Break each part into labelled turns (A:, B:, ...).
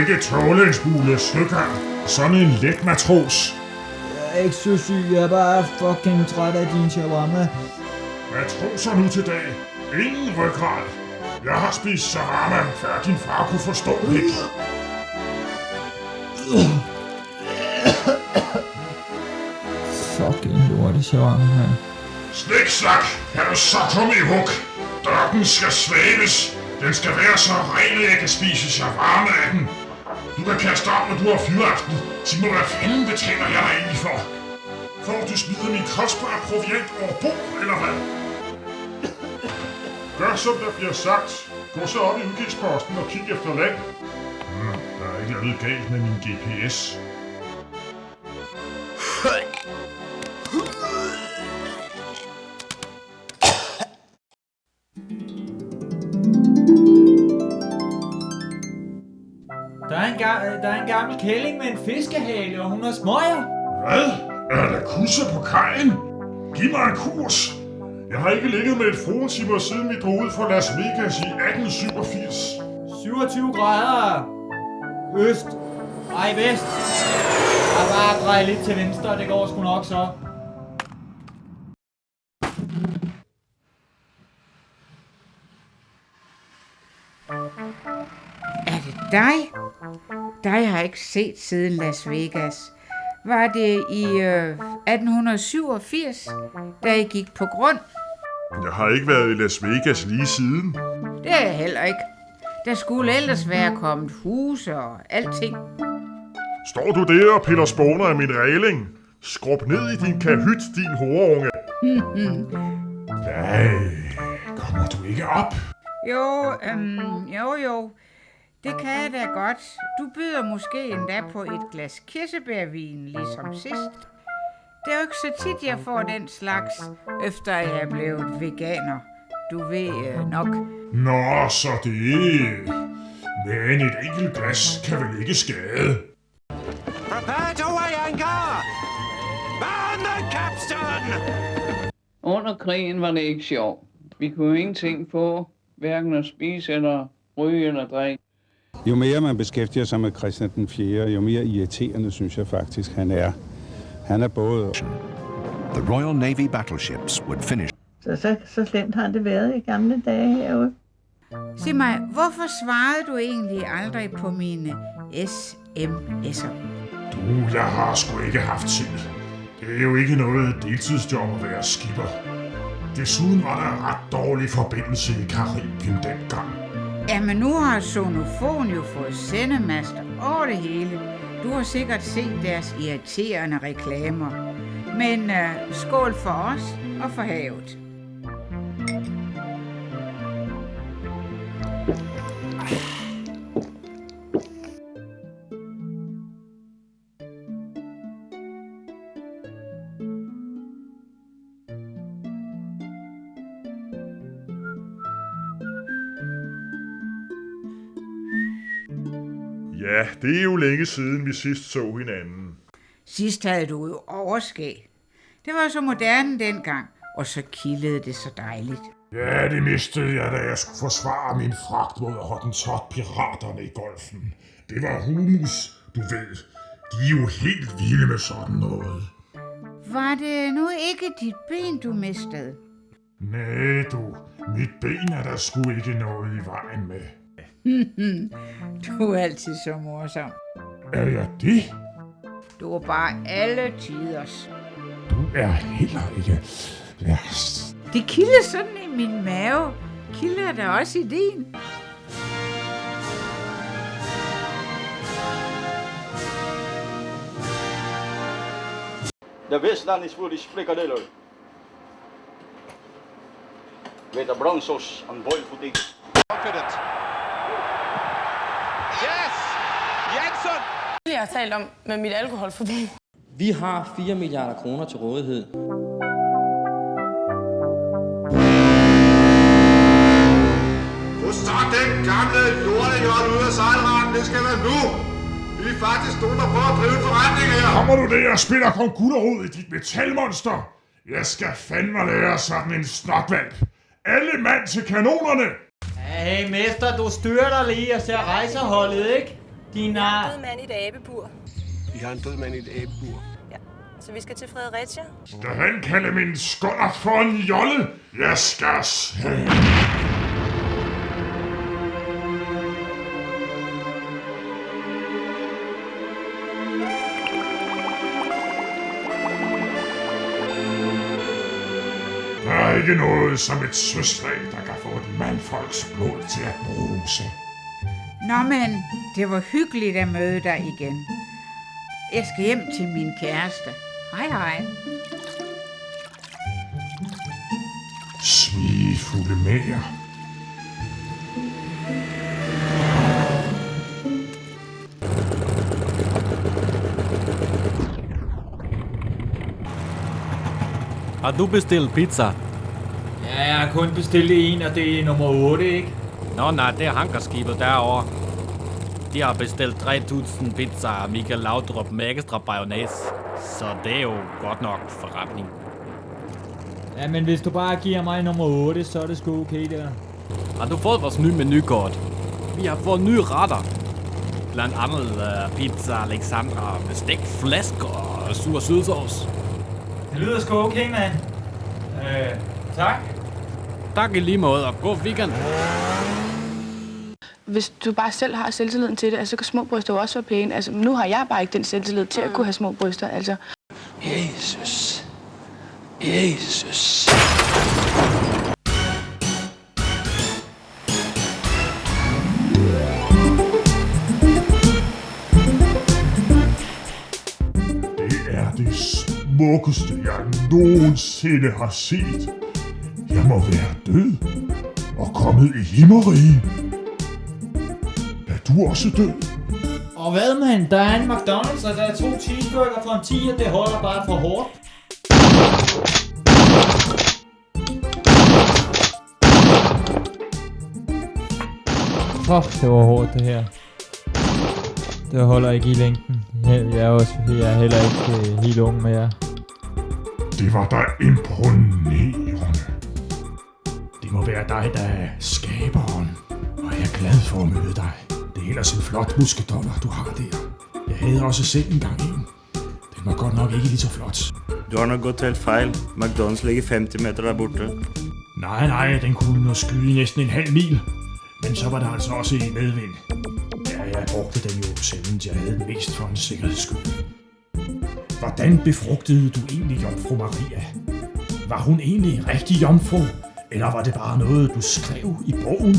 A: ikke tåle en smule skygang. Sådan en let matros.
B: Jeg er ikke så syg, jeg er bare fucking træt af din shawarma.
A: Matroser nu til dag. Ingen ryggrad. Jeg har spist shawarma, før din far kunne forstå det ikke.
B: Fucking lorte shawarma, mand.
A: Snikslak, er du så tom i hug? Dørken skal svæves. Den skal være så ren, at jeg kan spise shawarma af den. Du kan kaste op, når du har fyraften. Sig mig, hvad fanden betaler jeg dig egentlig for? Får du smider min kostbare proviant over bord, eller hvad? Gør som der bliver sagt. Gå så op i udkigsposten og kig efter land. Der er ikke noget galt med min GPS.
B: Der er en gammel kælling med en fiskehale, og hun har smøger.
A: Hvad? Er der kusser på kajen? Giv mig en kurs. Jeg har ikke ligget med et fruentimer siden vi drog ud fra Las Vegas i 1887.
B: 27 grader. Øst. Nej, vest. Og bare drej lidt til venstre, det går sgu nok så.
C: Er det dig? Dig har jeg ikke set siden Las Vegas. Var det i 1887, da I gik på grund?
A: Jeg har ikke været i Las Vegas lige siden.
C: Det er jeg heller ikke. Der skulle ellers være kommet huse og alting.
A: Står du der og piller spåner af min regling? Skrub ned i din kahyt, din horunge. Nej, kommer du ikke op?
C: Jo. Det kan jeg da godt. Du byder måske endda på et glas kirsebærvin, ligesom sidst. Det er jo ikke så tit, jeg får den slags, efter jeg er blevet veganer. Du ved nok.
A: Nå, så det. Men et enkelt glas kan vel ikke skade.
D: Prepare to weigh anchor! Man the capstan!
E: Under krigen var det ikke sjovt. Vi kunne jo ingenting få, hverken at spise eller ryge eller drikke.
F: Jo mere man beskæftiger sig med Christian den 4., jo mere irriterende synes jeg faktisk, han er. Han er både...
D: The Royal Navy battleships would finish.
G: Så slemt har det været i gamle dage herude.
C: Sig mig, hvorfor svarede du egentlig aldrig på mine sms'er?
A: Jeg har sgu ikke haft tid. Det er jo ikke noget deltidsjob at være skipper. Desuden var der ret dårlig forbindelse i Karibien dengang.
C: Jamen nu har Sonofon jo fået sendemaster over det hele. Du har sikkert set deres irriterende reklamer. Men skål for os og for havet.
A: Ja, det er jo længe siden, vi sidst så hinanden.
C: Sidst havde du jo overskæg. Det var så moderne dengang, og så kildede det så dejligt.
A: Ja, det mistede jeg, da jeg skulle forsvare min fragt mod Hottentot-piraterne i golfen. Det var humus, du ved. De er jo helt vilde med sådan noget.
C: Var det nu ikke dit ben, du mistede?
A: Nej, mit ben er der sgu ikke noget i vejen med.
C: Du er altid så morsom.
A: Er jeg det?
C: Du er bare alle tiders.
A: Du er heller ikke værst.
C: Det kilder sådan i min mave. Kilder der også i din?
H: The wasteland is full of frikadeller. With a brown sauce and boiled potatoes.
D: Confident. Yes! Jensen!
I: Jeg har talt om med mit alkoholforbrug.
J: Vi har 4 milliarder kroner til rådighed.
K: Få start den gamle lortejold ud af sejlranden. Det skal være nu. Vi er faktisk nogen, der prøver at drive en forretning her.
A: Kommer du der og spiller kong Gutterud i dit metalmonster? Jeg skal fandme lære sådan en snotvalp. Alle mand til kanonerne!
B: Hey mester, du styrter lige og ser rejseholdet, ikke? Din
I: Jeg har en død mand i et abebur.
K: I har en død mand i et æbebur.
I: Ja, så vi skal til Fredericia.
A: Skal han kalde min skånder for en jolle? Jeg skal se. Der er ikke noget som et søslag, der kan få et mandfolks blod til at bruse.
C: Nå, men det var hyggeligt at møde dig igen. Jeg skal hjem til min kæreste. Hej hej.
A: Svigefulde mager.
L: Har du bestilt pizza?
B: Ja, jeg har kun bestilt en, og det er nummer 8, ikke?
L: Nå nej, det er hankerskibet derovre. De har bestilt 3000 pizza af Michael Laudrup med ekstra mayonnaise. Så det er jo godt nok forretning.
B: Ja, men hvis du bare giver mig nummer 8, så er det sgu okay der.
L: Har du fået vores nye menukort? Vi har fået nye retter. Blandt andet pizza Alexandra med stegt flæsk og sur sydsovs.
B: Det lyder sgu okay, mand. Tak.
L: Tak i lige måde, og god weekend.
I: Hvis du bare selv har selvtilliden til det, altså, så kan små bryster jo også være pæne. Altså, nu har jeg bare ikke den selvtillid til at kunne have små bryster, altså.
J: Jesus. Jesus.
A: Det er det smukkeste, jeg nogensinde har set. Jeg må være død og kommet i himmerige. Er du også død?
B: Og hvad, mand? Der er en McDonald's, og der er 2 cheeseburger for en 10, og det holder bare for hårdt. Fuck, det var hårdt det her. Det holder ikke i længden. Jeg er heller ikke helt ung med jer.
A: Det var da imponerende. Det må være dig, der er skaberen. Og jeg er glad for at møde dig. Det er ellers en flot muskedonner, du har der. Jeg havde også selv engang en. Den var godt nok ikke lige så flot.
M: Du har nok gått helt fejl. McDonald's ligger 50 meter der borte.
A: Nej, den kunne nå skyde i næsten en halv mil. Men så var der altså også i medvind. Ja, jeg brugte den jo sjældent. Jeg havde den mest for en sikkerheds skyld. Hvordan befrugtede du egentlig Jomfru Maria? Var hun egentlig en rigtig jomfru? Eller var det bare noget, du skrev i bogen?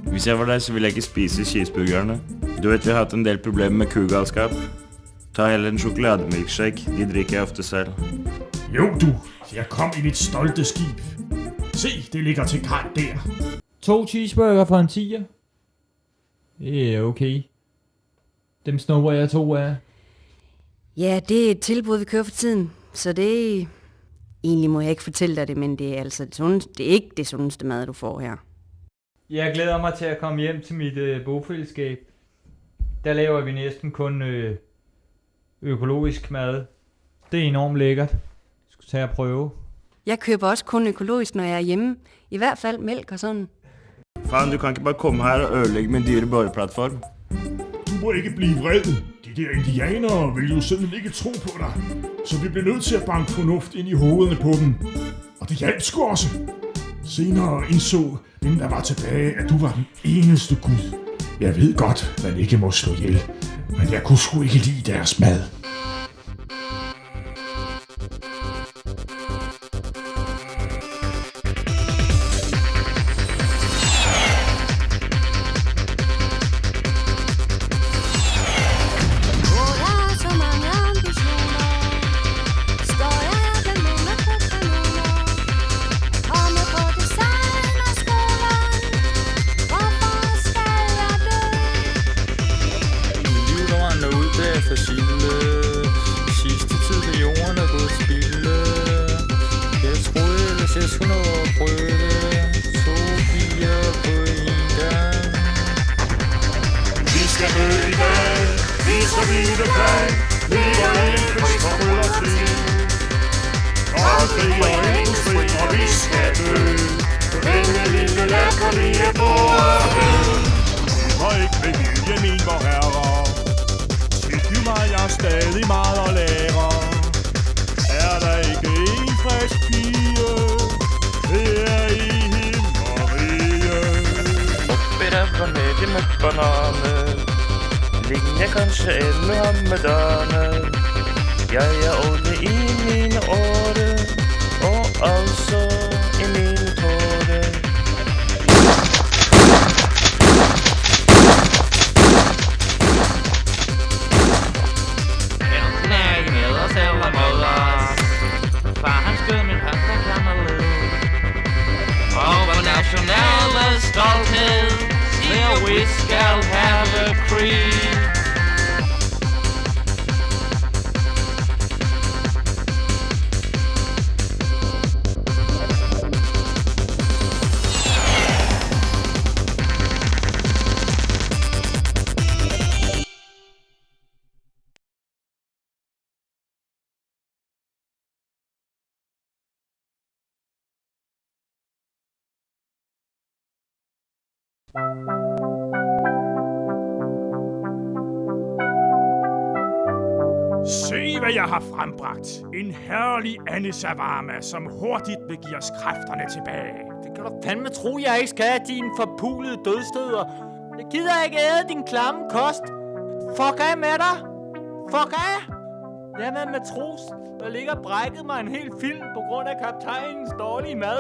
M: Hvis jeg var der, så ville jeg ikke spise cheeseburgerne. Du vet, vi har haft en del problemer med kugalskab. Ta heller en chokolademilkshake. De drikker jeg ofte selv.
A: Jo du, jeg kom i mit stolte skib. Se, det ligger til kaj der.
B: 2 cheeseburger for en 10'er. Det er okay. Dem snupper jeg 2 af.
N: Ja, det er et tilbud, vi kører for tiden. Så det er... Egentlig må jeg ikke fortælle dig det, men det er altså det er ikke det sundeste mad, du får her.
B: Jeg glæder mig til at komme hjem til mit bofællesskab. Der laver vi næsten kun økologisk mad. Det er enormt lækkert. Jeg skal tage og prøve.
N: Jeg køber også kun økologisk, når jeg er hjemme. I hvert fald mælk og sådan.
M: Fan, du kan ikke bare komme her og ødelægge min dyre borgerplatform.
A: Du må ikke blive vred. De der indianere vil jo simpelthen ikke tro på dig. Så vi bliver nødt til at banke fornuft ind i hovederne på dem. Og det hjalp sgu også. Senere indså dem, der var tilbage, at du var den eneste Gud. Jeg ved godt, man ikke må slå ihjel. Men jeg kunne sgu ikke lide deres mad. Ikke
O: med vilje min vor herre. Tilgiv mig, jeg er stadig meget at lære. Er der ikke en frisk pige her i himmerige?
P: Opera med de med banane. Ligner kanskje en muhammedane. Jeg er olje i mine åre, og altså i mine tårer.
L: Enten er I med os eller mod os. Far han skød min hånd, der kan mig led. Og vor nationale stolthed siger, we skal have krig.
O: Se, hvad jeg har frembragt. En herlig anisavama, som hurtigt vil give os kræfterne tilbage.
B: Det kan du fandme tro, jeg ikke skal have, din forpulede dødstøder. Jeg gider ikke æde din klamme kost. Fuck af med dig. Fuck af. Jamen, matros, der ligger brækket mig en hel film på grund af kaptajnens dårlige mad.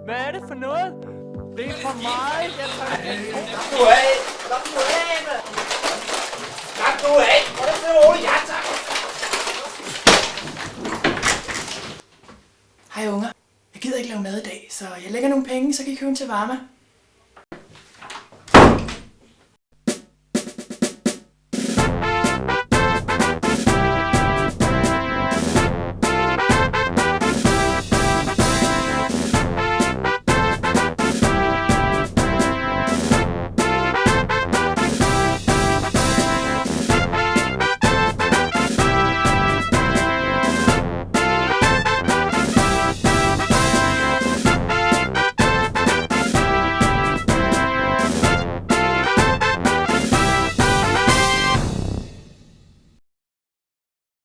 B: Hvad er det for noget? Det er for meget. Jeg tager det.
K: Slap nu af. Slap nu af, mand. Slap nu af. Hvor er det så roligt, ja tak.
I: Hej unger. Jeg gider ikke lave mad i dag, så jeg lægger nogle penge, så kan I købe en shawarma.